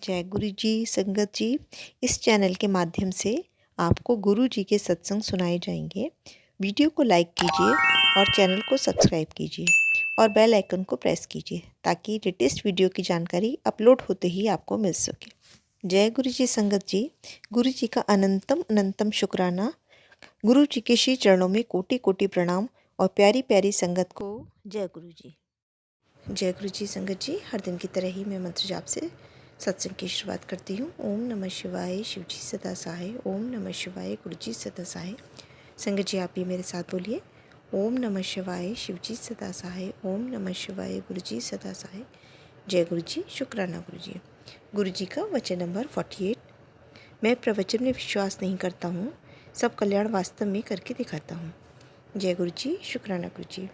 जय गुरु जी संगत जी। इस चैनल के माध्यम से आपको गुरु जी के सत्संग सुनाए जाएंगे। वीडियो को लाइक कीजिए और चैनल को सब्सक्राइब कीजिए और बेल आइकन को प्रेस कीजिए ताकि लेटेस्ट वीडियो की जानकारी अपलोड होते ही आपको मिल सके। जय गुरु जी संगत जी। गुरु जी का अनंतम अनंतम शुक्राना। गुरु जी के श्री चरणों में कोटि कोटि प्रणाम और प्यारी प्यारी संगत को जय गुरु जी। जय गुरु जी संगत जी। हर दिन की तरह ही मैं मंत्र जाप से सत्संग की शुरुआत करती हूँ। ओम नमः शिवाय, शिव जी सदा सहाय। ओम नमः शिवाय, गुरु जी सदा सहाय। संगत जी आप भी मेरे साथ बोलिए। ओम नमः शिवाय, शिव जी सदा सहाय। ओम नमः शिवाय, गुरु जी सदा सहाय। जय गुरु जी, शुक्राना गुरु जी। गुरु जी का वचन नंबर 48। मैं प्रवचन में विश्वास नहीं करता हूँ, सब कल्याण वास्तव में करके दिखाता हूँ। जय गुरु जी, शुक्राना गुरु जी।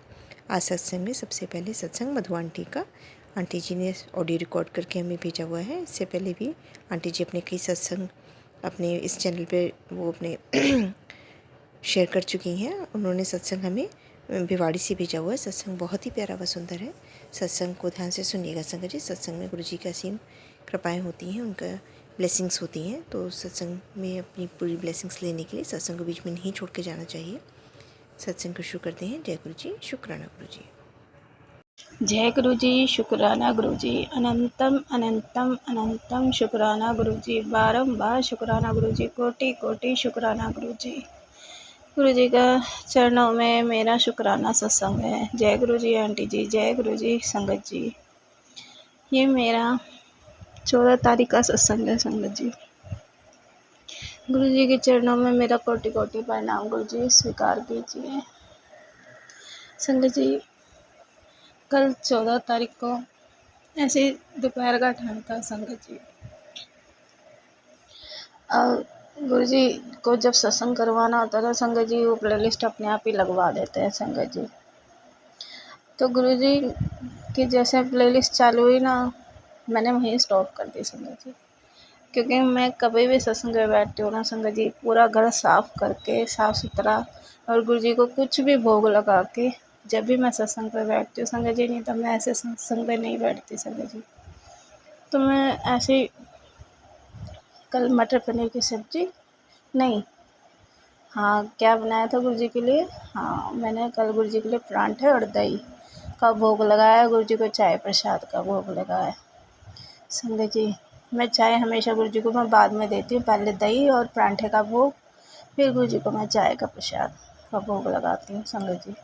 आज सत्संग में सबसे पहले सत्संग मधु आंटी का। आंटी जी ने ऑडियो रिकॉर्ड करके हमें भेजा हुआ है। इससे पहले भी आंटी जी अपने कई सत्संग अपने इस चैनल पे वो अपने शेयर कर चुकी हैं। उन्होंने सत्संग हमें भिवाड़ी से भेजा हुआ है। सत्संग बहुत ही प्यारा व सुंदर है। सत्संग को ध्यान से सुनिएगा संगत जी। सत्संग में गुरु जी की असीम कृपाएँ होती हैं, उनका ब्लेसिंग्स होती हैं। तो सत्संग में अपनी पूरी ब्लेसिंग्स लेने के लिए सत्संग को बीच में नहीं छोड़ के जाना चाहिए। सत्संग को शुरू करते हैं। जय गुरु जी, शुक्राना गुरु जी। जय गुरु जी, शुक्राना गुरु जी। अनंतम अनंतम अनंतम शुक्राना गुरु जी। बारंबार शुक्राना गुरु जी। कोटि कोटि शुक्राना गुरु जी। गुरु जी का चरणों में मेरा शुक्राना सत्संग है। जय गुरु जी आंटी जी, जय गुरु जी संगत जी। ये मेरा 14 तारीख का सत्संग है संगत जी। गुरु जी के चरणों में मेरा कोटि कोटि प्रणाम गुरु जी, स्वीकार कीजिए। संगत जी, कल 14 तारीख को ऐसे दोपहर का टाइम था संगत जी। और गुरु जी को जब सत्संग करवाना होता था संगत जी, वो प्लेलिस्ट अपने आप ही लगवा देते हैं संगत जी। तो गुरु जी की जैसे प्लेलिस्ट चालू हुई ना, मैंने वहीं स्टॉप कर दी संगत जी। क्योंकि मैं कभी भी सत्संग में बैठती हूँ ना संगत जी, पूरा घर साफ करके साफ सुथरा और गुरु जी को कुछ भी भोग लगा के जब भी मैं सत्संग पे बैठती हूँ संगत जी, नहीं तो मैं ऐसे सत्संग पे नहीं बैठती संगत जी। तो मैं ऐसे कल मटर पनीर की सब्जी नहीं, हाँ क्या बनाया था गुरु जी के लिए, हाँ मैंने कल गुरु जी के लिए परांठे और दही का भोग लगाया। गुरु जी को चाय प्रसाद का भोग लगाया संगत जी। मैं चाय हमेशा गुरु जी को मैं बाद में देती हूँ, पहले दही और परांठे का भोग, फिर गुरु जी को मैं चाय का प्रसाद का भोग लगाती हूँ संगत जी।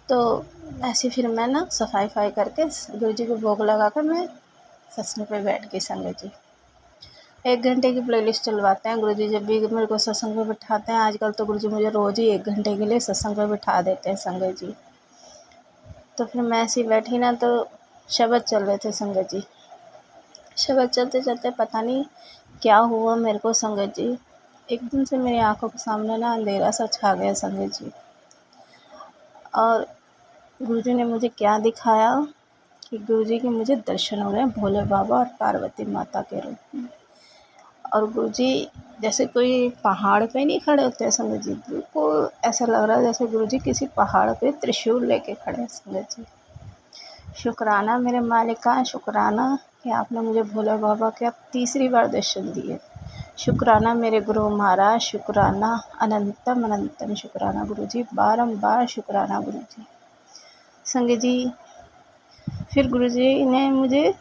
तो ऐसे फिर मैं ना सफाई करके गुरु जी को भोग लगा कर मैं सत्संग पे बैठ गई संगत जी। 1 घंटे की प्लेलिस्ट चलवाते हैं गुरु जी जब भी मेरे को सत्संग पे बिठाते हैं। आजकल तो गुरु जी मुझे रोज़ ही 1 घंटे के लिए सत्संग पे बिठा देते हैं संगत जी। तो फिर मैं ऐसी बैठी ना, तो शब्द चल रहे थे संगत जी। शब्द चलते चलते पता नहीं क्या हुआ मेरे को संगत जी, एकदम से मेरी आंखों के सामने ना अंधेरा सा छा गया संगत जी। और गुरु जी ने मुझे क्या दिखाया कि गुरु जी के मुझे दर्शन हो रहे हैं भोले बाबा और पार्वती माता के रूप में। और गुरु जी जैसे कोई पहाड़ पे नहीं खड़े होते हैं संगत जी, बिल्कुल ऐसा लग रहा है जैसे गुरु जी किसी पहाड़ पे त्रिशूल लेके खड़े हैं संगत जी। शुक्राना मेरे मालिक का, शुक्राना कि आपने मुझे भोले बाबा के अब तीसरी बार दर्शन दिए। शुक्राना मेरे गुरु महाराज, शुक्राना अनंतम अनंतम शुक्राना गुरु जी, बारंबार शुक्राना गुरु जी। संगत जी फिर गुरु जी ने मुझे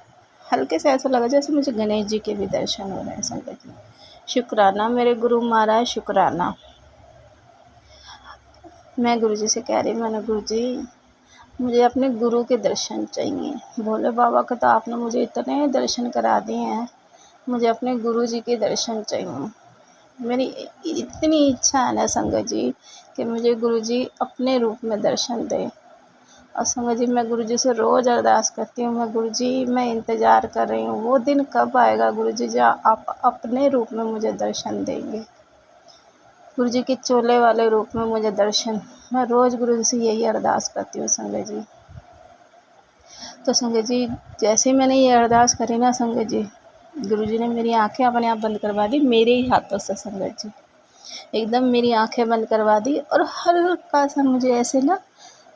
हल्के से ऐसा लगा जैसे मुझे गणेश जी के भी दर्शन हो रहे हैं संगत जी। शुक्राना मेरे गुरु महाराज, शुक्राना। मैं गुरु जी से कह रही, मैंने गुरु जी मुझे अपने गुरु के दर्शन चाहिए। भोले बाबा का तो आपने मुझे इतने दर्शन करा दिए हैं, मुझे अपने गुरु जी के दर्शन चाहिए। मेरी इतनी इच्छा है ना संगत जी कि मुझे गुरु जी अपने रूप में दर्शन दें। और संगत जी मैं गुरु जी से रोज़ अरदास करती हूँ, मैं गुरु जी मैं इंतज़ार कर रही हूँ वो दिन कब आएगा गुरु जी जहाँ आप अपने रूप में मुझे दर्शन देंगे, गुरु जी के चोले वाले रूप में मुझे दर्शन। मैं रोज़ गुरु जी से यही अरदास करती हूँ संगत जी। तो संगत जी जैसे ही मैंने ये अरदास करी ना संगत जी, गुरु जी ने मेरी आंखें अपने आप बंद करवा दी मेरे ही हाथों से संगत जी। एकदम मेरी आंखें बंद करवा दी और हल्का सा मुझे ऐसे ना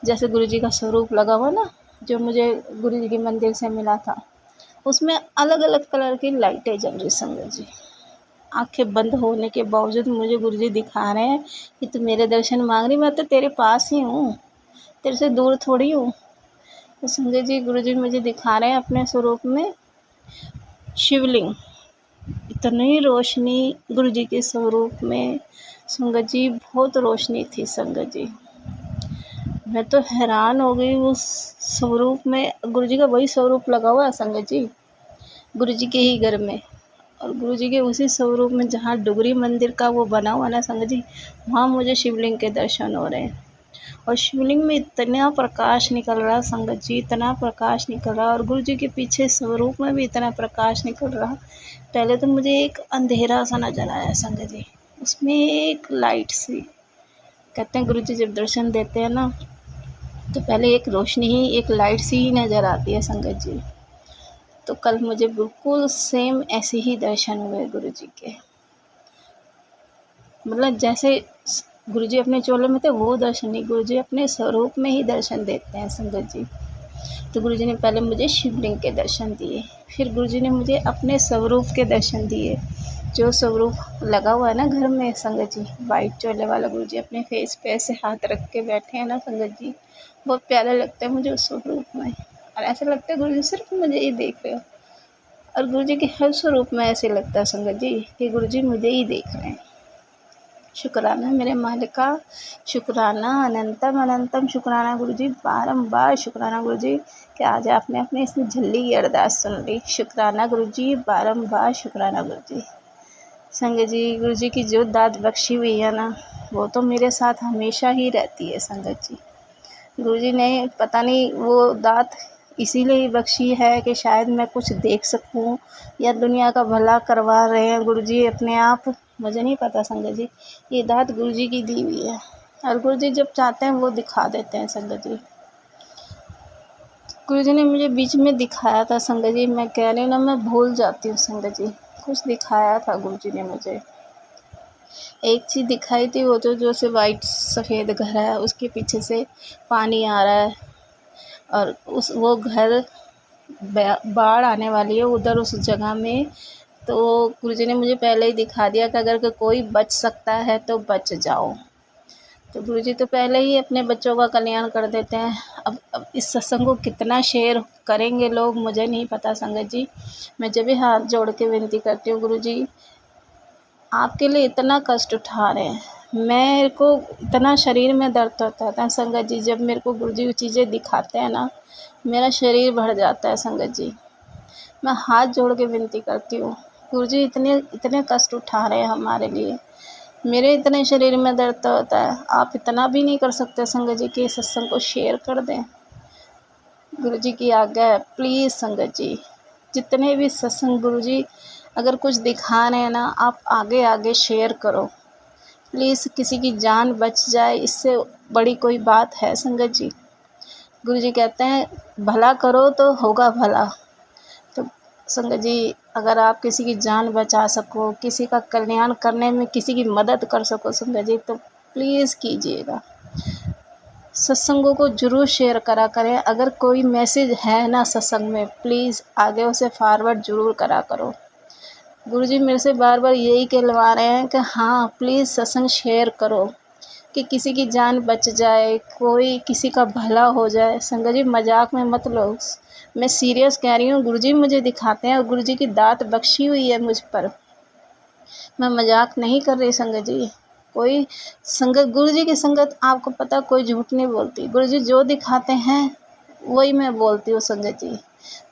जैसे गुरु जी का स्वरूप लगा हुआ ना, जो मुझे गुरु जी के मंदिर से मिला था, उसमें अलग अलग कलर की लाइटें जल रही संगत जी। आंखें बंद होने के बावजूद मुझे गुरुजी दिखा रहे हैं कि तू मेरे दर्शन मांग रही, मैं तो तेरे पास ही हूँ, तेरे से दूर थोड़ी हूँ। तो संगत जी गुरुजी मुझे दिखा रहे हैं अपने स्वरूप में शिवलिंग। इतनी रोशनी गुरुजी के स्वरूप में संगत जी, बहुत रोशनी थी संगत जी। मैं तो हैरान हो गई उस स्वरूप में। गुरुजी का वही स्वरूप लगा हुआ है संगत जी, गुरुजी के ही घर में। और गुरुजी के उसी स्वरूप में जहाँ डुगरी मंदिर का वो बना हुआ ना संगत जी, वहाँ मुझे शिवलिंग के दर्शन हो रहे हैं। और शिवलिंग में इतना प्रकाश निकल रहा संगत जी, इतना प्रकाश निकल रहा, और गुरुजी के पीछे स्वरूप में भी इतना प्रकाश निकल रहा। पहले तो मुझे एक अंधेरा सा नजर आया संगत जी, उसमें एक लाइट सी। कहते हैं गुरुजी जब दर्शन देते हैं ना, तो पहले एक रोशनी ही, एक लाइट सी ही नज़र आती है संगत जी। तो कल मुझे बिल्कुल सेम ऐसे ही दर्शन हुए गुरुजी के। मतलब जैसे गुरुजी अपने चोले में थे वो दर्शन नहीं, गुरुजी अपने स्वरूप में ही दर्शन देते हैं संगत जी। तो गुरुजी ने पहले मुझे शिवलिंग के दर्शन दिए, फिर गुरुजी ने मुझे अपने स्वरूप के दर्शन दिए। जो स्वरूप लगा हुआ है ना घर में संगत जी, वाइट चोले वाला गुरुजी अपने फेस पे ऐसे हाथ रख के बैठे हैं ना संगत जी, बहुत प्यारा लगता है मुझे उस स्वरूप में। और ऐसा लगता है गुरुजी सिर्फ मुझे ही देख रहे हो। और गुरुजी के हर स्वरूप में ऐसे लगता है संगत जी कि गुरुजी मुझे ही देख रहे हैं। शुक्राना मेरे मालिक का, शुक्राना अनंतम अनंतम शुक्राना गुरुजी, बारंबार शुक्राना गुरुजी कि आज आपने अपने इस झल्ली की अरदास सुन ली। शुक्राना गुरुजी, बारंबार शुक्राना गुरुजी। संगत जी गुरुजी की जो दात बख्शी हुई है ना, वो तो मेरे साथ हमेशा ही रहती है संगत जी। गुरुजी ने पता नहीं वो दात इसीलिए ही बख्शी है कि शायद मैं कुछ देख सकूं, या दुनिया का भला करवा रहे हैं गुरुजी अपने आप, मुझे नहीं पता संगत जी। ये दात गुरुजी की दी हुई है, और गुरुजी जब चाहते हैं वो दिखा देते हैं संगत जी। गुरुजी ने मुझे बीच में दिखाया था संगत जी, मैं कह रही हूँ ना, मैं भूल जाती हूँ संगत जी। कुछ दिखाया था गुरुजी ने मुझे, एक चीज़ दिखाई थी, वो तो जो से वाइट सफ़ेद घर है उसके पीछे से पानी आ रहा है, और उस वो घर बाढ़ आने वाली है उधर उस जगह में। तो गुरुजी ने मुझे पहले ही दिखा दिया कि अगर कोई बच सकता है तो बच जाओ। तो गुरुजी तो पहले ही अपने बच्चों का कल्याण कर देते हैं। अब इस सत्संग को कितना शेयर करेंगे लोग मुझे नहीं पता संगत जी। मैं जब भी हाथ जोड़ के विनती करती हूँ, गुरुजी आपके लिए इतना कष्ट उठा रहे हैं, मेरे को इतना शरीर में दर्द होता था संगत जी, जब मेरे को गुरुजी वो चीज़ें दिखाते हैं ना, मेरा शरीर भर जाता है संगत जी। मैं हाथ जोड़ के विनती करती हूँ, गुरुजी इतने कष्ट उठा रहे हैं हमारे लिए, मेरे इतने शरीर में दर्द होता है, आप इतना भी नहीं कर सकते संगत जी कि सत्संग को शेयर कर दें। गुरुजी की आज्ञा है, प्लीज़ संगत जी, जितने भी सत्संग गुरुजी अगर कुछ दिखा रहे हैं ना, आप आगे आगे शेयर करो प्लीज़, किसी की जान बच जाए, इससे बड़ी कोई बात है संगत जी। गुरुजी कहते हैं भला करो तो होगा भला। तो संगत जी अगर आप किसी की जान बचा सको, किसी का कल्याण करने में किसी की मदद कर सको संगत जी, तो प्लीज़ कीजिएगा। सत्संगों को ज़रूर शेयर करा करें। अगर कोई मैसेज है ना सत्संग में, प्लीज़ आगे उसे फॉरवर्ड ज़रूर करा करो। गुरुजी मेरे से बार बार यही कहलवा रहे हैं कि हाँ प्लीज़ सत्संग शेयर करो, कि किसी की जान बच जाए, कोई किसी का भला हो जाए। संगत जी मजाक में मत लो, मैं सीरियस कह रही हूँ। गुरुजी मुझे दिखाते हैं और गुरुजी की दात बख्शी हुई है मुझ पर, मैं मजाक नहीं कर रही संगत जी। कोई संगत, गुरुजी की संगत आपको पता कोई झूठ नहीं बोलती। गुरुजी जो दिखाते हैं वही मैं बोलती हूँ संगत जी।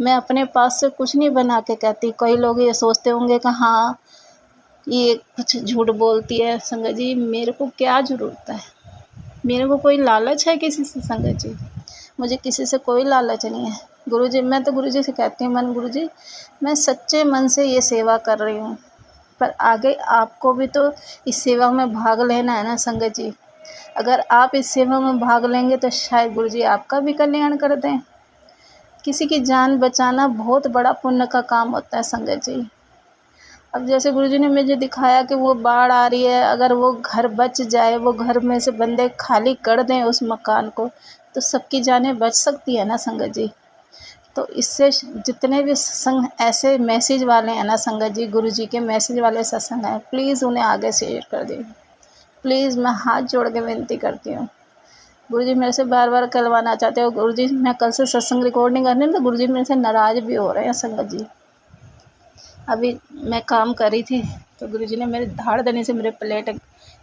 मैं अपने पास से कुछ नहीं बना के कहती। कई लोग ये सोचते होंगे कि हाँ ये कुछ झूठ बोलती है। संगत जी मेरे को क्या ज़रूरत है, मेरे को कोई लालच है किसी से संगत जी, मुझे किसी से कोई लालच नहीं है। गुरुजी मैं तो गुरुजी से कहती हूँ, मन गुरुजी मैं सच्चे मन से ये सेवा कर रही हूँ, पर आगे आपको भी तो इस सेवा में भाग लेना है ना संगत जी। अगर आप इस सेवा में भाग लेंगे तो शायद गुरुजी आपका भी कल्याण कर दें। किसी की जान बचाना बहुत बड़ा पुण्य का काम होता है संगत जी। अब जैसे गुरुजी ने मुझे दिखाया कि वो बाढ़ आ रही है, अगर वो घर बच जाए, वो घर में से बंदे खाली कर दें उस मकान को, तो सबकी जानें बच सकती है ना संगत जी। तो इससे जितने भी सत्संग ऐसे मैसेज वाले हैं ना संगत जी, गुरु जी के मैसेज वाले सत्संग हैं, प्लीज़ उन्हें आगे शेयर कर दें। प्लीज़ मैं हाथ जोड़ के विनती करती हूँ। गुरु जी मेरे से बार बार करवाना चाहते हो। गुरु जी मैं कल से सत्संग रिकॉर्ड नहीं करनी, तो गुरु जी मेरे से नाराज़ भी हो रहे हैं संगत जी। अभी मैं काम कर रही थी तो गुरु जी ने मेरे धाड़ देने से मेरे प्लेट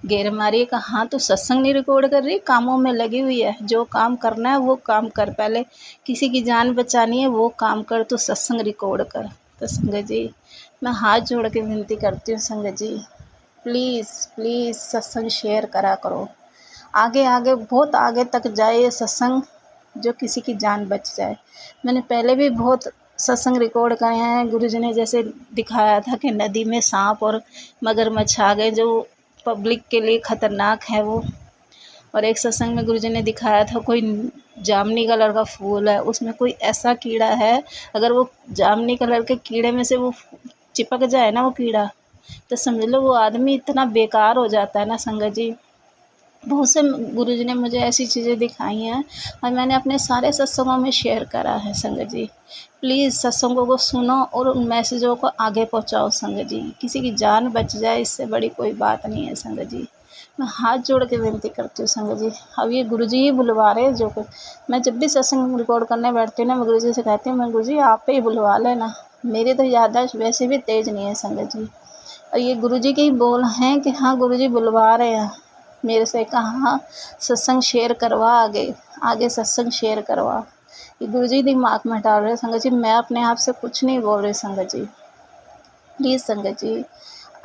घेर मारी। कहा हाँ तू सत्संग नहीं रिकॉर्ड कर रही, कामों में लगी हुई है, जो काम करना है वो काम कर, पहले किसी की जान बचानी है वो काम कर, तो सत्संग रिकॉर्ड कर। तो संगत जी मैं हाथ जोड़ के विनती करती हूँ संगत जी, प्लीज़ प्लीज़ सत्संग शेयर करा करो, आगे आगे बहुत आगे तक जाए ये सत्संग, जो किसी की जान बच जाए। मैंने पहले भी बहुत सत्संग रिकॉर्ड करे हैं। गुरुजी ने जैसे दिखाया था कि नदी में सांप और मगरमच्छ आ गए, जो पब्लिक के लिए ख़तरनाक है वो। और एक सत्संग में गुरुजी ने दिखाया था कोई जामुनी कलर का फूल है, उसमें कोई ऐसा कीड़ा है, अगर वो जामुनी कलर के कीड़े में से वो चिपक जाए ना वो कीड़ा, तो समझ लो वो आदमी इतना बेकार हो जाता है ना संगत जी। बहुत से गुरुजी ने मुझे ऐसी चीज़ें दिखाई हैं और मैंने अपने सारे सत्संगों में शेयर करा है संगत जी। प्लीज़ सत्संगों को सुनो और उन मैसेजों को आगे पहुंचाओ संगत जी, किसी की जान बच जाए इससे बड़ी कोई बात नहीं है संगत जी। मैं हाथ जोड़ के विनती करती हूँ संगत जी। अब ये गुरुजी ही बुलवा रहे हैं, जो कुछ मैं जब भी सत्संग रिकॉर्ड करने बैठती हूँ ना, मैं गुरुजी से कहती हूँ मैं गुरुजी आप पे ही बुलवा लेना, मेरी तो याददाश्त वैसे भी तेज़ नहीं है संगत जी। और ये गुरुजी के ही बोल हैं कि हाँ गुरुजी बुलवा रहे हैं मेरे से, कहा सत्संग शेयर करवा, आगे आगे सत्संग शेयर करवा। ये गुरुजी दिमाग में डाल रहे संगत जी, मैं अपने आप से कुछ नहीं बोल रही संगत जी। प्लीज़ संगत जी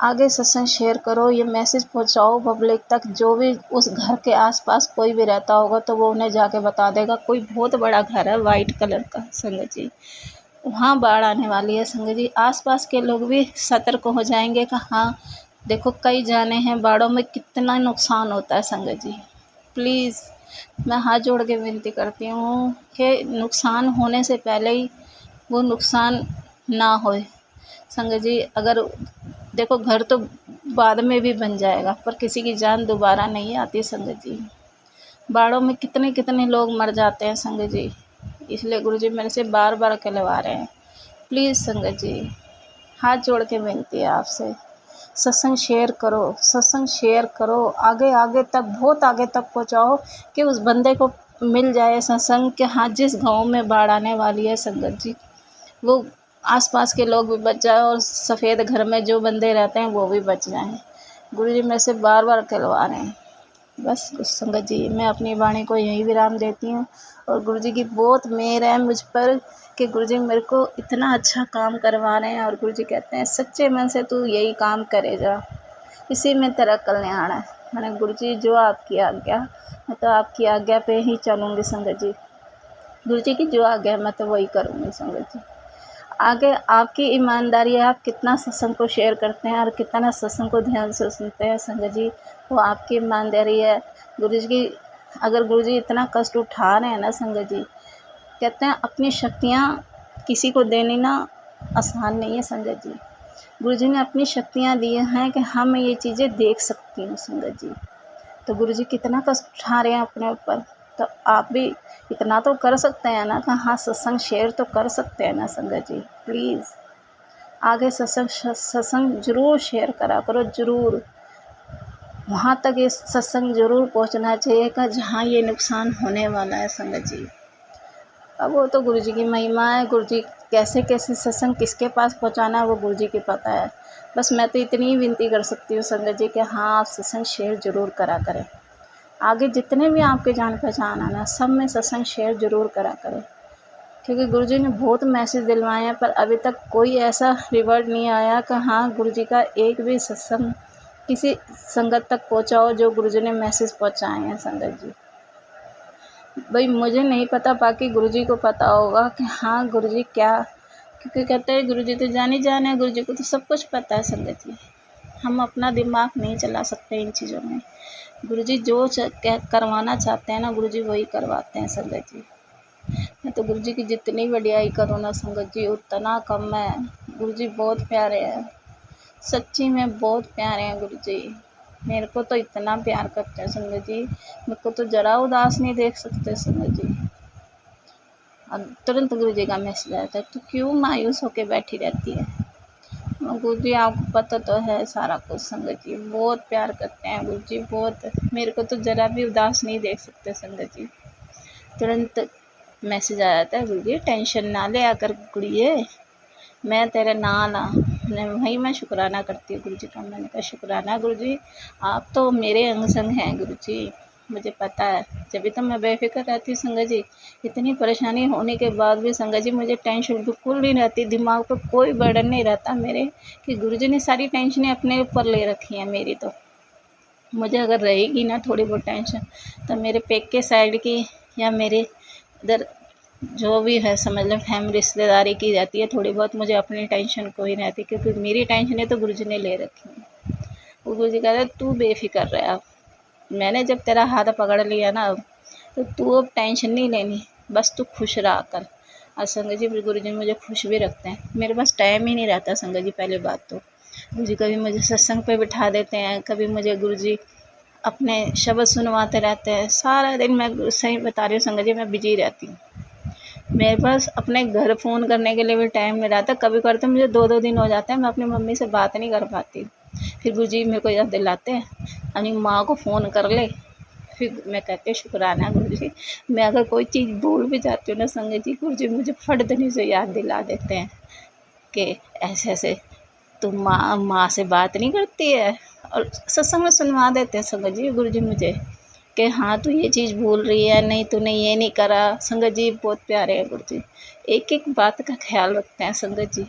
आगे सत्संग शेयर करो, ये मैसेज पहुंचाओ पब्लिक तक। जो भी उस घर के आसपास कोई भी रहता होगा तो वो उन्हें जाके बता देगा। कोई बहुत बड़ा घर है वाइट कलर का संगत जी, वहाँ बाढ़ आने वाली है संगत जी। आसपास के लोग भी सतर्क हो जाएंगे कि हाँ देखो कई जाने हैं, बाढ़ों में कितना नुकसान होता है संगत जी। प्लीज़ मैं हाथ जोड़ के विनती करती हूँ कि नुकसान होने से पहले ही वो नुकसान ना होए संगत जी। अगर देखो घर तो बाद में भी बन जाएगा, पर किसी की जान दोबारा नहीं आती संगत जी। बाढ़ों में कितने कितने लोग मर जाते हैं संगत जी, इसलिए गुरुजी मेरे से बार बार कहलवा रहे हैं। प्लीज़ संगत जी हाथ जोड़ के विनती है आपसे, सत्संग शेयर करो, सत्संग शेयर करो, आगे आगे तक बहुत आगे तक पहुंचाओ कि उस बंदे को मिल जाए सत्संग कि हाँ जिस गांव में बाढ़ आने वाली है संगत जी, वो आसपास के लोग भी बच जाए और सफ़ेद घर में जो बंदे रहते हैं वो भी बच जाएं। गुरुजी मेरे से बार बार कहलवा रहे हैं। बस संगत जी मैं अपनी वाणी को यहीं विराम देती हूँ। और गुरुजी की बहुत मेहर है मुझ पर कि गुरुजी मेरे को इतना अच्छा काम करवा रहे हैं। और गुरुजी कहते हैं सच्चे मन से तू यही काम करे जा, इसी में तेरा कल्याण है। मैंने गुरुजी जो आपकी आज्ञा, मैं तो आपकी आज्ञा पे ही चलूँगी संगत जी। गुरुजी की जो आज्ञा है मैं तो वही करूँगी संगत जी। आगे आपकी ईमानदारी है, आप कितना सत्संग को शेयर करते हैं और कितना सत्संग को ध्यान से सुनते हैं संगत जी, वो आपकी ईमानदारी है। गुरुजी की अगर गुरुजी इतना कष्ट उठा रहे हैं ना संगत जी, कहते हैं अपनी शक्तियाँ किसी को देनी ना आसान नहीं है संगत जी। गुरुजी ने अपनी शक्तियाँ दी हैं कि हाँ मैं ये चीज़ें देख सकती हूँ संगत जी। तो गुरुजी कितना कष्ट उठा रहे हैं अपने ऊपर, तो आप भी इतना तो कर सकते हैं ना कि हाँ सत्संग शेयर तो कर सकते हैं ना संगत जी। प्लीज़ आगे सत्संग ज़रूर शेयर करा करो, ज़रूर वहाँ तक ये सत्संग ज़रूर पहुँचना चाहिए कि जहाँ ये नुकसान होने वाला है संगत जी। अब वो तो गुरुजी की महिमा है, गुरुजी कैसे कैसे सत्संग किसके पास पहुँचाना है वो गुरुजी को पता है। बस मैं तो इतनी ही विनती कर सकती हूँ संगत जी कि हाँ आप सत्संग शेयर ज़रूर करा करें। आगे जितने भी आपके जान पहचान है ना, सब में सत्संग शेयर ज़रूर करा करें, क्योंकि गुरुजी ने बहुत मैसेज दिलवाए हैं पर अभी तक कोई ऐसा रिवर्ड नहीं आया कि हाँ गुरुजी का एक भी सत्संग किसी संगत तक पहुँचाओ जो गुरुजी ने मैसेज पहुँचाए हैं संगत जी। भाई मुझे नहीं पता, बाकी गुरुजी को पता होगा कि हाँ गुरुजी क्या, क्योंकि कहते हैं गुरुजी तो जानी जान है, गुरुजी को तो सब कुछ पता है संगत जी। हम अपना दिमाग नहीं चला सकते इन चीज़ों में। गुरुजी जो करवाना चाहते हैं ना गुरुजी वही करवाते हैं संगत जी। मैं तो गुरुजी की जितनी वडियाई करूँ ना संगत जी उतना कम है। गुरुजी बहुत प्यारे हैं, सच्ची में बहुत प्यारे हैं गुरुजी। मेरे को तो इतना प्यार करते हैं संगत जी, मेरे को तो ज़रा उदास नहीं देख सकते संगत जी। और तुरंत गुरुजी का मैसेज आता है, "तू क्यों मायूस होके बैठी रहती है?" गुरुजी आपको पता तो है सारा कुछ। संगत जी बहुत प्यार करते हैं गुरुजी, बहुत। मेरे को तो ज़रा भी उदास नहीं देख सकते संगत जी। तुरंत मैसेज आ जाता है, "गुरुजी टेंशन ना ले आकर गुड़िए, मैं तेरे नाल हाँ।" वहीं मैं शुक्राना करती हूँ गुरुजी का। मैंने कहा, शुक्राना गुरुजी, आप तो मेरे अंग संग हैं गुरुजी, मुझे पता है। जब तो मैं बेफिक्र रहती हूँ संगत जी। इतनी परेशानी होने के बाद भी संगत जी मुझे टेंशन बिल्कुल नहीं रहती, दिमाग पे कोई बर्डन नहीं रहता मेरे, कि गुरुजी ने सारी टेंशनें अपने ऊपर ले रखी हैं मेरी। तो मुझे अगर रहेगी ना थोड़ी बहुत टेंशन, तो मेरे पेके साइड की या मेरे इधर जो भी है समझ लें फैमिली रिश्तेदारी की रहती है थोड़ी बहुत, मुझे अपनी टेंशन कोई नहीं रहती, क्योंकि मेरी टेंशनें तो गुरुजी ने ले रखी हैं। वो गुरुजी कहते हैं, "तू बेफिक्र रह, अब मैंने जब तेरा हाथ पकड़ लिया ना, अब तो तू अब टेंशन नहीं लेनी, बस तू खुश रहा कर।" और संगत जी गुरुजी मुझे खुश भी रखते हैं। मेरे पास टाइम ही नहीं रहता संगत जी। पहली बात तो गुरुजी कभी मुझे सत्संग पे बिठा देते हैं, कभी मुझे गुरुजी अपने शब्द सुनवाते रहते हैं। सारा दिन मैं सही बता रही हूँ संगत जी, मैं बिजी रहती हूँ। मेरे पास अपने घर फ़ोन करने के लिए भी टाइम नहीं रहता। कभी करते मुझे 2-2 दिन हो जाते हैं, मैं अपनी मम्मी से बात नहीं कर पाती। फिर गुरुजी मेरे को याद दिलाते हैं, अपनी माँ को फ़ोन कर ले। फिर मैं कहती हूँ, शुक्राना गुरुजी, मैं अगर कोई चीज़ भूल भी जाती हूँ ना संगत जी, गुरुजी मुझे फटदनी से याद दिला देते हैं कि ऐसे-ऐसे तू माँ से बात नहीं करती है। और सत्संग में सुनवा देते हैं संगत जी गुरुजी मुझे, कि हाँ तू ये चीज़ भूल रही है, नहीं तूने ये नहीं करा। संगत जी बहुत प्यारे हैं गुरुजी, एक एक बात का ख्याल रखते हैं संगत जी।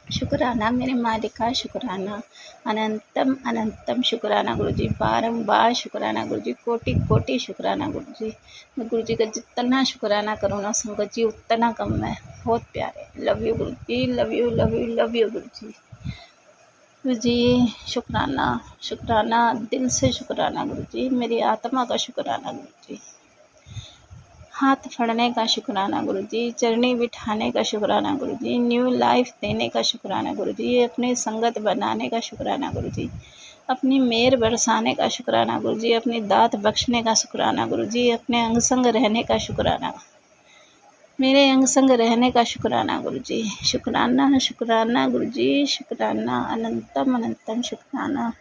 शुक्राना मेरे मालिक का, शुक्राना अनंतम अनंतम शुक्राना गुरुजी, बारंबार शुक्राना गुरुजी, कोटि कोटि शुक्राना गुरुजी। मैं गुरुजी का जितना शुक्राना करूँ ना संगत जी उतना कम है। बहुत प्यारे, लव यू गुरुजी, love you love you love you गुरुजी। गुरुजी शुक्राना, शुक्राना दिल से शुक्राना गुरुजी, मेरी आत्मा का शुक्राना गुरुजी, हाथ फड़ने का शुक्राना गुरुजी, चरनी बिठाने का शुक्राना गुरुजी, न्यू लाइफ देने का शुक्राना गुरुजी, अपनी संगत बनाने का शुक्राना गुरुजी, अपनी मेहर बरसाने का शुक्राना गुरुजी, अपनी दात बख्शने का शुक्राना गुरुजी, अपने अंग संग रहने का शुक्राना, मेरे अंग संग रहने का शुक्राना गुरुजी। शुक्राना शुक्राना गुरुजी, शुक्राना अनंतम अनंतम शुक्राना।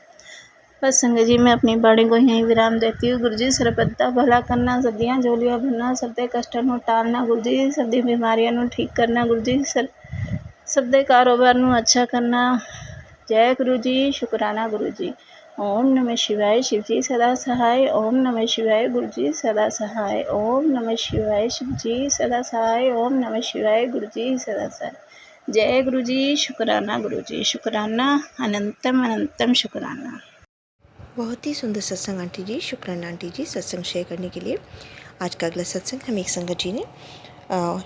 बस संगत जी मैं अपनी वाणी को यहीं विराम देती हूँ। गुरुजी सरबत्ता भला करना, सदियाँ झोलियाँ भरना, सबदे कष्टां नूं टालना गुरुजी, सबदी बीमारियां नूं ठीक करना गुरुजी, सबदे कारोबार नूं अच्छा करना। जय गुरु जी, शुक्राना गुरु जी। ओम नमः शिवाय, शिव जी सदा सहाय। ओम नमः शिवाय, गुरु जी सदा सहाय। ओम नमः शिवाय, शिव जी सदा सहाय। ओम नमः शिवाय, गुरु जी सदा सहाय। जय गुरु जी, शुक्राना गुरु जी, शुक्राना अनंतम अनंतम शुक्राना। बहुत ही सुंदर सत्संग आंटी जी, शुक्राना आंटी जी सत्संग शेयर करने के लिए। आज का अगला सत्संग हमें एक संगत जी ने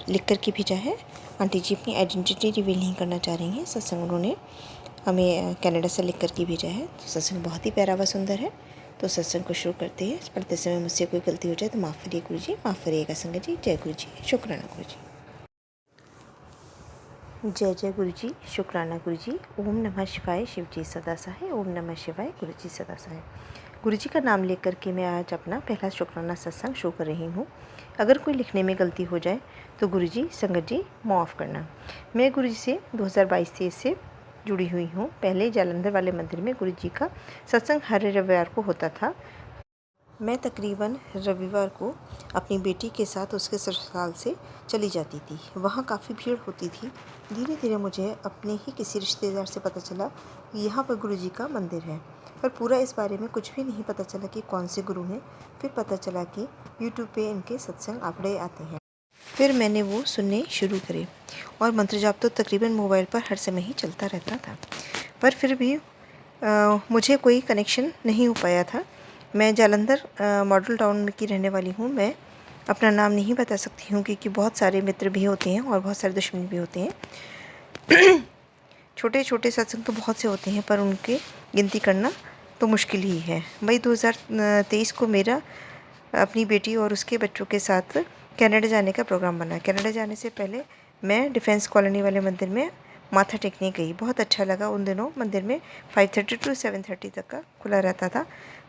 लिख कर के भेजा है। आंटी जी अपनी आइडेंटिटी रिवील नहीं करना चाह रही हैं। सत्संग उन्होंने हमें कनाडा से लिख कर के भेजा है। तो सत्संग बहुत ही प्यारा व सुंदर है। तो सत्संग को शुरू करते हैं। पढ़ते समय मुझसे कोई गलती हो जाए तो माफ़ करिए गुरु जी, माफ़ करिएगा संगत जी। जय गुरु जी, शुक्राना गुरु जी। जय जय गुरु जी, शुक्राना गुरु जी। ओम नमः शिवाय, शिव जी सदा सहाय। ओम नमः शिवाय, गुरु जी सदा सहाय। गुरु जी का नाम लेकर के मैं आज अपना पहला शुक्राना सत्संग शुरू कर रही हूँ। अगर कोई लिखने में गलती हो जाए तो गुरु जी, संगत जी माफ़ करना। मैं गुरु जी से 2022 से जुड़ी हुई हूँ। पहले जालंधर वाले मंदिर में गुरु जी का सत्संग हर रविवार को होता था। मैं तकरीबन रविवार को अपनी बेटी के साथ उसके ससुराल से चली जाती थी। वहाँ काफ़ी भीड़ होती थी। धीरे धीरे मुझे अपने ही किसी रिश्तेदार से पता चला कि यहाँ पर गुरु जी का मंदिर है, पर पूरा इस बारे में कुछ भी नहीं पता चला कि कौन से गुरु हैं। फिर पता चला कि यूट्यूब पे इनके सत्संग अपड़े आते हैं। फिर मैंने वो सुनने शुरू करे और मंत्र जाप तो तकरीबन मोबाइल पर हर समय ही चलता रहता था, पर फिर भी मुझे कोई कनेक्शन नहीं हो पाया था। मैं जालंधर मॉडल टाउन की रहने वाली हूँ। मैं अपना नाम नहीं बता सकती हूँ क्योंकि बहुत सारे मित्र भी होते हैं और बहुत सारे दुश्मन भी होते हैं। छोटे छोटे सत्संग तो बहुत से होते हैं पर उनके गिनती करना तो मुश्किल ही है। मई 2023 को मेरा अपनी बेटी और उसके बच्चों के साथ कनाडा जाने का प्रोग्राम बना। कनाडा जाने से पहले मैं डिफेंस कॉलोनी वाले मंदिर में माथा टेकने गई। बहुत अच्छा लगा। उन दिनों मंदिर में 5:30 to 7:30 तक का खुला रहता था,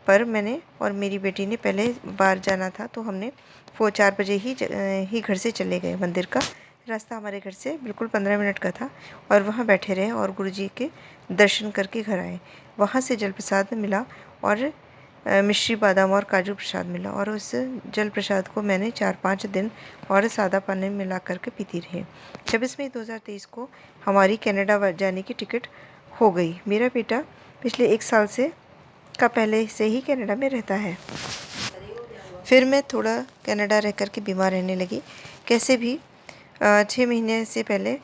पर मैंने और मेरी बेटी ने पहले बार जाना था तो हमने वो 4 बजे ही घर से चले गए। मंदिर का रास्ता हमारे घर से बिल्कुल 15 मिनट का था और वहाँ बैठे रहे और गुरुजी के दर्शन करके घर आए। वहाँ से जल प्रसाद मिला और मिश्री बादाम और काजू प्रसाद मिला और उस जल प्रसाद को मैंने 4-5 दिन और सादा पानी में मिला करके पीती रही। 26 मई 2023 को हमारी कनाडा जाने की टिकट हो गई। मेरा बेटा पिछले 1 साल से पहले से ही कनाडा में रहता है। फिर मैं थोड़ा कनाडा रह कर के बीमार रहने लगी। कैसे भी 6 महीने से पहले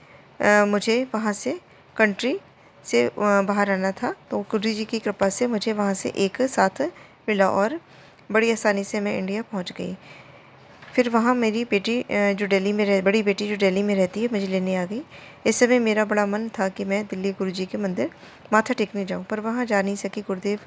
मुझे वहाँ से कंट्री से बाहर आना था, तो गुरु जी की कृपा से मुझे वहाँ से एक साथ मिला और बड़ी आसानी से मैं इंडिया पहुँच गई। फिर वहाँ मेरी बेटी जो दिल्ली में बड़ी बेटी जो दिल्ली में रहती है, मुझे लेने आ गई। इस समय मेरा बड़ा मन था कि मैं दिल्ली गुरुजी के मंदिर माथा टेकने जाऊँ, पर वहाँ जा नहीं सकी। गुरुदेव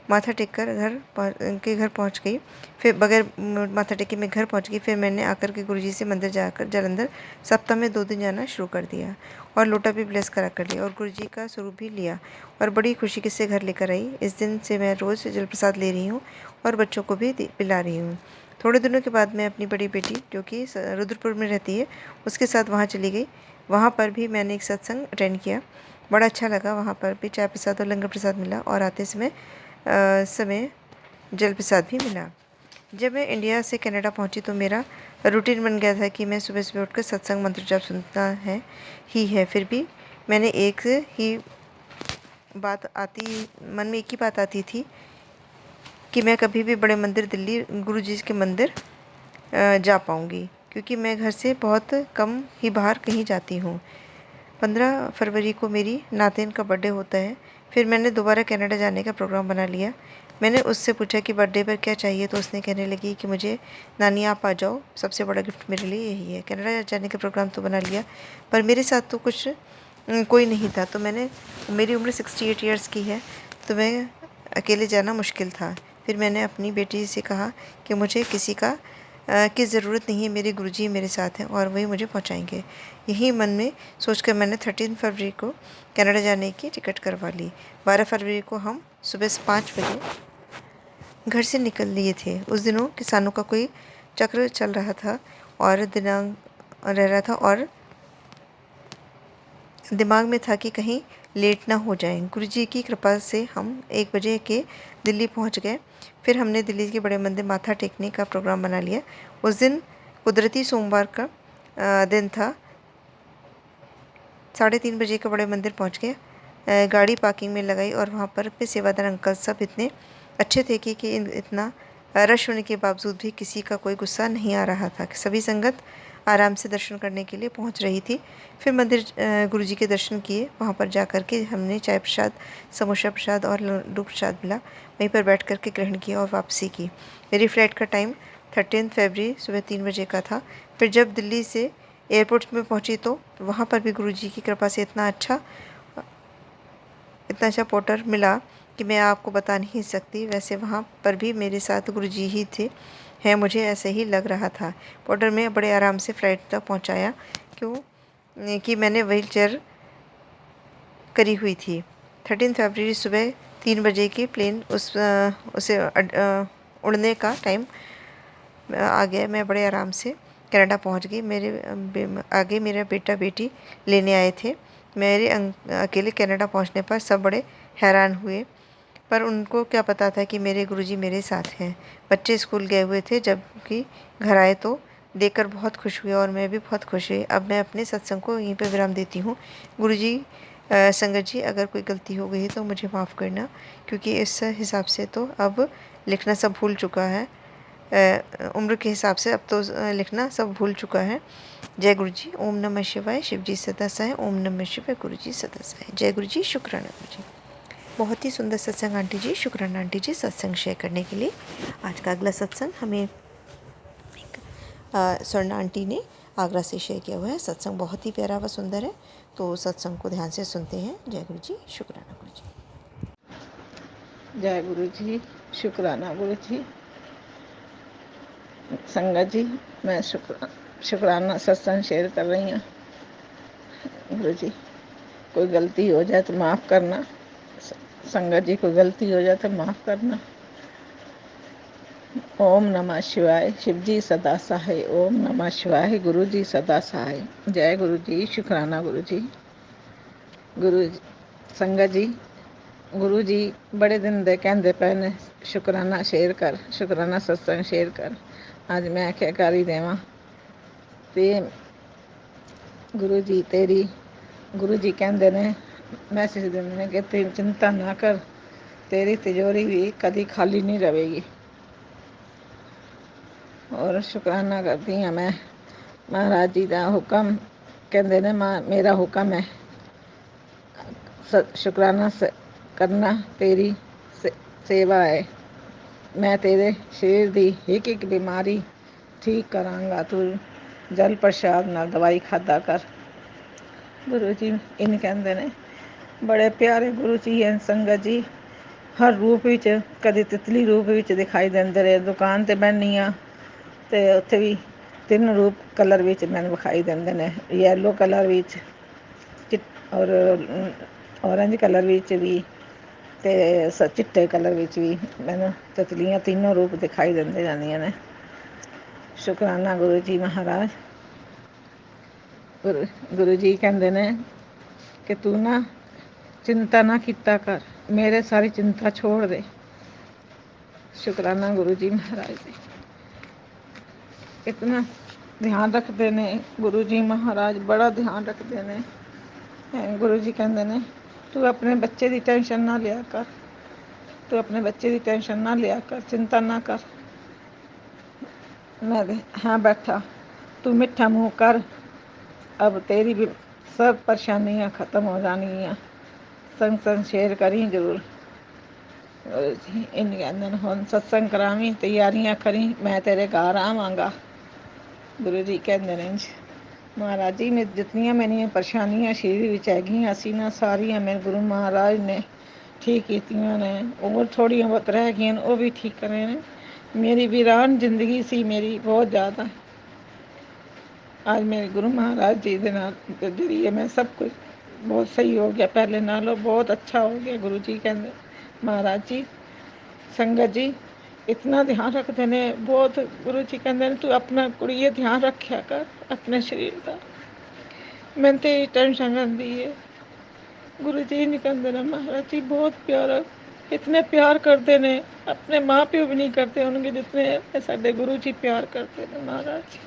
माथा टेक कर घर पहुँच गई। फिर बगैर माथा टेके मैं घर पहुँच गई। फिर मैंने आकर के गुरुजी से मंदिर जाकर जलंधर सप्ताह में 2 दिन जाना शुरू कर दिया और लोटा भी ब्लेस करा कर लिया और गुरुजी का स्वरूप भी लिया और बड़ी खुशी से घर लेकर आई। इस दिन से मैं रोज़ जल प्रसाद ले रही हूँ और बच्चों को भी पिला रही हूँ। थोड़े दिनों के बाद मैं अपनी बड़ी बेटी जो कि रुद्रपुर में रहती है, उसके साथ वहाँ चली गई। वहाँ पर भी मैंने एक सत्संग अटेंड किया। बड़ा अच्छा लगा। वहाँ पर भी चाय प्रसाद और लंगर प्रसाद मिला और आते समय जल प्रसाद भी मिला। जब मैं इंडिया से कनाडा पहुँची तो मेरा रूटीन बन गया था कि मैं सुबह सुबह उठकर सत्संग मंत्र जाप सुनता है। फिर भी मैंने मन में एक ही बात आती थी कि मैं कभी भी बड़े मंदिर दिल्ली गुरु जी के मंदिर जा पाऊँगी, क्योंकि मैं घर से बहुत कम ही बाहर कहीं जाती हूँ। 15 फरवरी को मेरी नातिन का बर्थडे होता है। फिर मैंने दोबारा कनाडा जाने का प्रोग्राम बना लिया। मैंने उससे पूछा कि बर्थडे पर क्या चाहिए, तो उसने कहने लगी कि मुझे नानी आप आ जाओ, सबसे बड़ा गिफ्ट मेरे लिए यही है। कनाडा जाने का प्रोग्राम तो बना लिया, पर मेरे साथ तो कोई नहीं था। तो मेरी उम्र 68 ईयर्स की है, तो मैं अकेले जाना मुश्किल था। फिर मैंने अपनी बेटी से कहा कि मुझे किसी की ज़रूरत नहीं है, मेरे गुरुजी मेरे साथ हैं और वही मुझे पहुंचाएंगे। यही मन में सोचकर मैंने 13 फरवरी को कनाडा जाने की टिकट करवा ली। 12 फरवरी को हम सुबह से 5 बजे घर से निकल लिए थे। उस दिनों किसानों का कोई चक्र चल रहा था और दिमाग में था कि कहीं लेट ना हो जाएं। गुरुजी की कृपा से हम 1 बजे के दिल्ली पहुंच गए। फिर हमने दिल्ली के बड़े मंदिर माथा टेकने का प्रोग्राम बना लिया। उस दिन कुदरती सोमवार का दिन था। 3:30 बजे के बड़े मंदिर पहुंच गए। गाड़ी पार्किंग में लगाई और वहाँ पर अपने सेवादार अंकल सब इतने अच्छे थे कि इतना रश होने के बावजूद भी किसी का कोई गुस्सा नहीं आ रहा था कि सभी संगत आराम से दर्शन करने के लिए पहुंच रही थी। फिर मंदिर गुरुजी के दर्शन किए। वहाँ पर जा कर के हमने चाय प्रसाद, समोसा प्रसाद और लड्डू प्रसाद मिला। वहीं पर बैठ कर के ग्रहण किया और वापसी की। मेरी फ़्लाइट का टाइम 13 फरवरी सुबह 3 बजे का था। फिर जब दिल्ली से एयरपोर्ट में पहुंची तो वहाँ पर भी गुरुजी की कृपा से इतना अच्छा पोर्टर मिला कि मैं आपको बता नहीं सकती। वैसे वहाँ पर भी मेरे साथ गुरुजी ही थे हैं, मुझे ऐसे ही लग रहा था। पोर्टर में बड़े आराम से फ़्लाइट तक पहुँचाया, कि मैंने व्हील चेयर करी हुई थी। 13 फरवरी सुबह 3 बजे की प्लेन उड़ने का टाइम आ गया। मैं बड़े आराम से कनाडा पहुंच गई। आगे मेरा बेटा बेटी लेने आए थे। मेरे अकेले कनाडा पहुंचने पर सब बड़े हैरान हुए, पर उनको क्या पता था कि मेरे गुरुजी मेरे साथ हैं। बच्चे स्कूल गए हुए थे, जबकि घर आए तो देखकर बहुत खुश हुए और मैं भी बहुत खुश हुई। अब मैं अपने सत्संग को यहीं पर विराम देती हूँ। गुरुजी संगत जी, अगर कोई गलती हो गई है तो मुझे माफ़ करना, क्योंकि इस हिसाब से तो अब लिखना सब भूल चुका है। उम्र के हिसाब से अब तो लिखना सब भूल चुका है। जय गुरु जी। ओम नमः शिवाय। शिव जी सदा सहाय। ओम नमः शिवाय। गुरु जी सदा सहाय। जय गुरु जी। शुक्राना गुरु जी। बहुत ही सुंदर सत्संग आंटी जी। शुक्राना आंटी जी सत्संग शेयर करने के लिए। आज का अगला सत्संग हमें स्वर्ण आंटी ने आगरा से शेयर किया हुआ है। सत्संग बहुत ही प्यारा व सुंदर है, तो सत्संग को ध्यान से सुनते हैं। जय गुरु जी। शुक्राना गुरु जी। जय गुरु जी। शुक्राना गुरु जी। संगत जी, मैं शुक्राना सत्संग शेयर कर रही हूँ। गुरु जी, कोई गलती हो जाए तो माफ़ करना। संगत जी, कोई गलती हो जाए तो माफ़ करना। ओम नमः शिवाय। शिव जी सदा सहाय। ओम नमः शिवाय। गुरु जी सदा सहाय। जय गुरु जी। शुक्राना गुरु जी। गुरु संगत जी, गुरु जी बड़े दिन दे कहंदे पए ने शुक्राना शेयर कर, शुक्राना सत्संग शेयर कर। अज मैं आख्या कर ही देवां। ते गुरु जी तेरी, गुरु जी कहंदे ने, मैसेज दिंदे ने कि तेरी चिंता ना कर, तेरी तिजोरी भी कदी खाली नहीं रहेगी। और शुक्राना करती हाँ मैं महाराज जी का हुक्म, कहते ने मेरा हुक्म है शुक्राना करना तेरी सेवा है। मैं तेरे शरीर की एक एक बीमारी ठीक करांगा, तू जल प्रसाद नाल दवाई खादा कर। गुरु जी इन कहते ने बड़े प्यारे गुरु जी हैं संगत जी। हर रूप विच, कदी तितली रूप विच दिखाई देंदे रहे। दुकान ते बैठी हाँ ते उत्थे भी 3 रूप कलर विच मैनूं विखाई देंदे ने। येलो कलर विच और ऑरेंज कलर विच भी ते चिट्टे कलर विच भी मैनूं तितलियां तीनों रूप दिखाई देंदे जांदियां ने। शुक्राना गुरु जी महाराज। गुरु जी कहंदे ने कि तू ना चिंता ना कीता कर, मेरे सारी चिंता छोड़ दे। शुक्राना गुरु जी महाराज जी। इतना ध्यान रखते ने गुरु जी महाराज, बड़ा ध्यान रखते ने। गुरु जी कहंदे ने तू अपने बच्चे की टेंशन ना लिया कर, तू अपने बच्चे की टेंशन ना लिया कर, चिंता ना कर। मैं हाँ बैठा, तू मिठा मुँह कर, अब तेरी भी सब परेशानियाँ ख़त्म हो जानियाँ। संग संग शेयर करी जरूर। इन कहंदे ने हुण सत्संग करावी, तैयारियां करी, मैं तेरे घर आवांगा। गुरु जी कहंदे ने महाराज जी में जितनियां मेरियां परेशानियां शरीर विच हैगियां सी ना, सारियां मेरे गुरु महाराज ने ठीक कीतियां ने। और थोड़ियां बहुत रह गईयां वो भी ठीक करे ने। मेरी वीरान जिंदगी सी मेरी बहुत ज़्यादा, आज मेरे गुरु महाराज जी के नाल जरिए मैं सब कुछ बहुत सही हो गया, पहले नालों बहुत अच्छा हो गया। गुरु जी कहंदे महाराज जी संगत जी इतना ध्यान रखते ने बहुत। गुरु जी कहंदे ने तू अपना कुड़िए ध्यान रखा कर अपने शरीर का, मैंने तेरी टेंशन रहिंदी है। गुरु जी नहीं कहंदे ने महाराज जी बहुत प्यारा, इतने प्यार करते ने, अपने माँ प्यो भी नहीं करते उनके जितने साडे गुरु जी प्यार करते ने। महाराज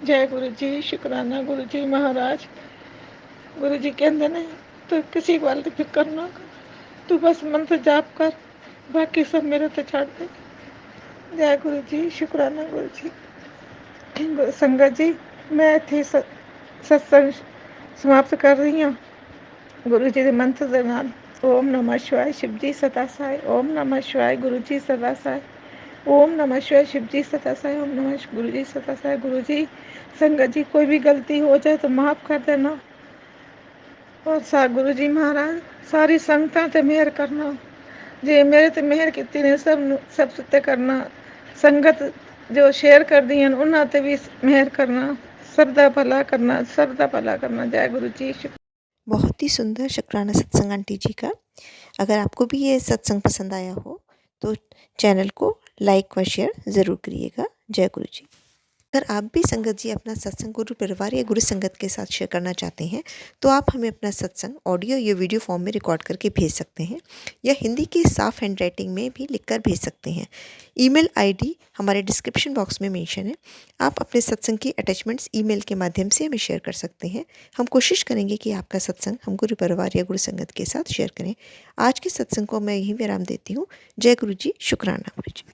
जय गुरु जी। शुक्राना गुरु जी महाराज। गुरु जी कहंदे ने तू किसी गल की फिक्र ना कर, तू बस मंत्र जाप कर, बाकी सब मेरे ते छड़ दे। जय गुरु जी। शुक्राना गुरु जी। संगत जी मैं इत्थे सत्संग समाप्त कर रही हाँ गुरु जी के मंत्र दे नाल। ओम नमः शिवाय। शिव जी सदा सहाय। ओम नमः शिवाय। गुरु जी सदा सहाय। ओम नमः शिवाय। शिव जी सदा सहाय। ओम नमः गुरु जी सदा सहाय। गुरु जी संगत जी कोई भी गलती हो जाए तो माफ़ कर देना। और गुरु जी महाराज सारी संगतां ते मेहर करना, जे मेरे ते मेहर कीती ने सब ते करना। संगत जो शेयर करदी हैं उन्हां ते भी मेहर करना, सबदा भला करना, सबदा भला करना। जय गुरु जी। बहुत ही सुंदर शुक्राना सत्संग आंटी जी का। अगर आपको भी ये सत्संग पसंद आया हो तो चैनल को लाइक व शेयर ज़रूर करिएगा। जय गुरु जी। अगर आप भी संगत जी अपना सत्संग गुरु परिवार या गुरु संगत के साथ शेयर करना चाहते हैं तो आप हमें अपना सत्संग ऑडियो या वीडियो फॉर्म में रिकॉर्ड करके भेज सकते हैं, या हिंदी की साफ हैंड राइटिंग में भी लिखकर भेज सकते हैं। ईमेल आईडी हमारे डिस्क्रिप्शन बॉक्स में मेंशन है। आप अपने सत्संग की अटैचमेंट्स ईमेल के माध्यम से हमें शेयर कर सकते हैं। हम कोशिश करेंगे कि आपका सत्संग हम गुरु परिवार या गुरु संगत के साथ शेयर करें। आज के सत्संग को मैं यहीं विराम देती हूँ। जय गुरु जी। शुक्राना गुरु जी।